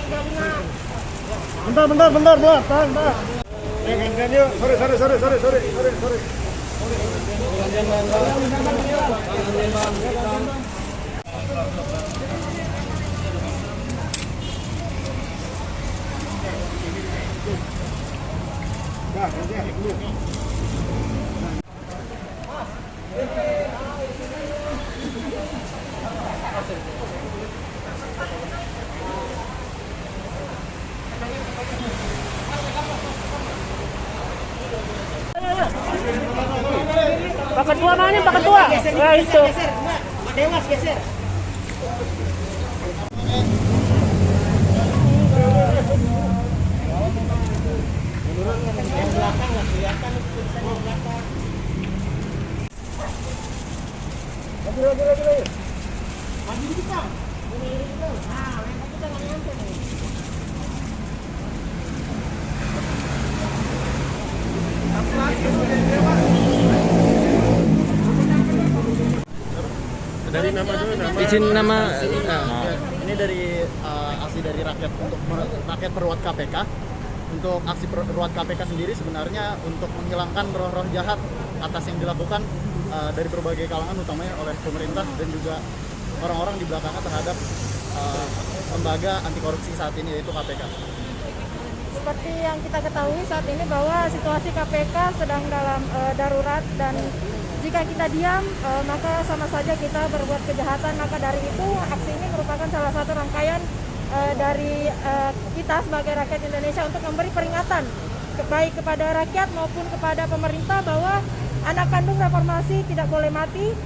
Bentar, buat, tahan. Gantian yuk. Sorry. Paket tua mana? Paket tua. Nah, itu. Dewas geser. Yang belakang nggak kelihatan tulisannya belakang. Lagi. Maju dikit Bang. Ini dulu. Nah, yang kita nggak nyampe nih. Dari nama dulu, Izin nama. Ini dari aksi dari rakyat untuk rakyat perwat KPK. Untuk aksi perwat KPK sendiri sebenarnya untuk menghilangkan roh-roh jahat atas yang dilakukan dari berbagai kalangan, utamanya oleh pemerintah dan juga orang-orang di belakangnya terhadap lembaga anti korupsi saat ini, yaitu KPK. Seperti yang kita ketahui saat ini bahwa situasi KPK sedang dalam darurat, dan jika kita diam maka sama saja kita berbuat kejahatan. Maka dari itu aksi ini merupakan salah satu rangkaian dari kita sebagai rakyat Indonesia untuk memberi peringatan baik kepada rakyat maupun kepada pemerintah bahwa anak kandung reformasi tidak boleh mati.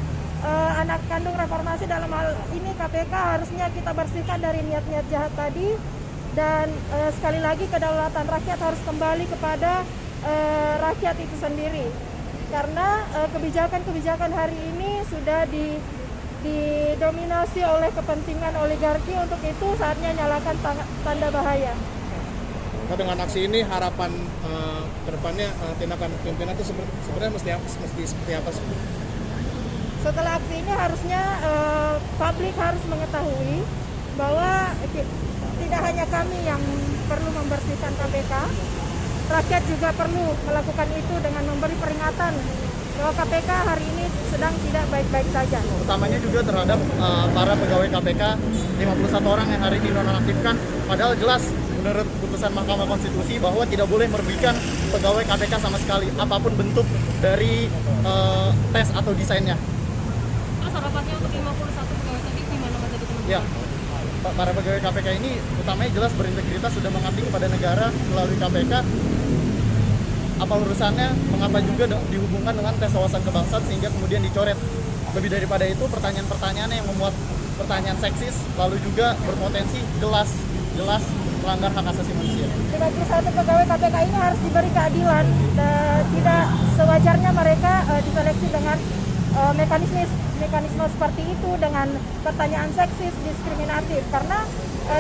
Anak kandung reformasi dalam hal ini KPK harusnya kita bersihkan dari niat-niat jahat tadi. Dan sekali lagi kedaulatan rakyat harus kembali kepada rakyat itu sendiri, karena kebijakan-kebijakan hari ini sudah didominasi oleh kepentingan oligarki. Untuk itu saatnya nyalakan tanda bahaya. Nah, dengan aksi ini harapan kedepannya tindakan pimpinan itu sebenarnya mesti seperti apa sih? Setelah aksi ini harusnya publik harus mengetahui bahwa tidak hanya kami yang perlu membersihkan KPK, rakyat juga perlu melakukan itu dengan memberi peringatan bahwa KPK hari ini sedang tidak baik-baik saja. Utamanya juga terhadap para pegawai KPK 51 orang yang hari ini nonaktifkan, padahal jelas menurut putusan Mahkamah Konstitusi bahwa tidak boleh merugikan pegawai KPK sama sekali, apapun bentuk dari tes atau desainnya. Mas, harapannya untuk 51 pegawai tadi gimana Mas tadi teman-teman? Ya, para pegawai KPK ini utamanya jelas berintegritas, sudah mengabdi kepada negara melalui KPK. Apa urusannya, mengapa juga dihubungkan dengan tes wawasan kebangsaan sehingga kemudian dicoret? Lebih daripada itu, pertanyaan-pertanyaan yang memuat pertanyaan seksis, lalu juga berpotensi jelas melanggar hak asasi manusia. 51 pegawai KPK ini harus diberi keadilan, dan tidak sewajarnya mereka diseleksi dengan mekanisme seperti itu, dengan pertanyaan seksis, diskriminatif. Karena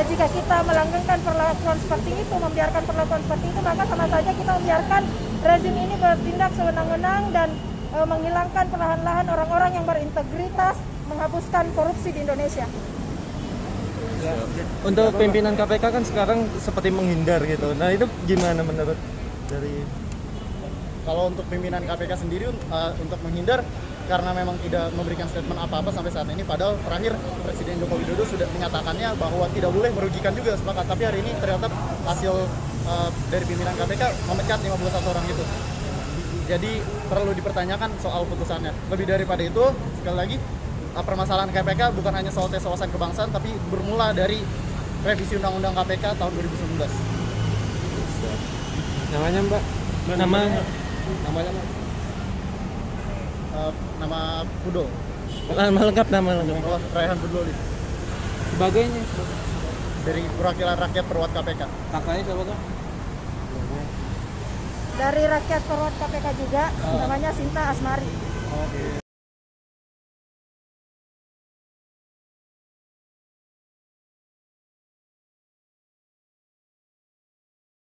jika kita melanggengkan perlakuan seperti itu, membiarkan perlakuan seperti itu, maka sama saja kita membiarkan rezim ini bertindak sewenang-wenang dan menghilangkan perlahan-lahan orang-orang yang berintegritas, menghapuskan korupsi di Indonesia. Untuk pimpinan KPK kan sekarang seperti menghindar gitu. Nah, itu gimana menurut dari? Kalau untuk pimpinan KPK sendiri untuk menghindar, karena memang tidak memberikan statement apa-apa sampai saat ini, padahal terakhir Presiden Joko Widodo sudah menyatakannya bahwa tidak boleh merugikan juga, sepakat. Tapi hari ini ternyata hasil dari pimpinan KPK memecat 51 orang itu. Jadi perlu dipertanyakan soal putusannya. Lebih daripada itu, sekali lagi, permasalahan KPK bukan hanya soal tes wawasan kebangsaan, tapi bermula dari revisi Undang-Undang KPK tahun 2019. Namanya Mbak? Namanya Mbak? Nama Pudo. nama lengkap. Oh, Raihan Budloli. Sebagainya. Dari perwakilan rakyat perwat KPK. Kakaknya siapa tuh? Dari rakyat perwat KPK juga, namanya Sinta Asmari. Oke.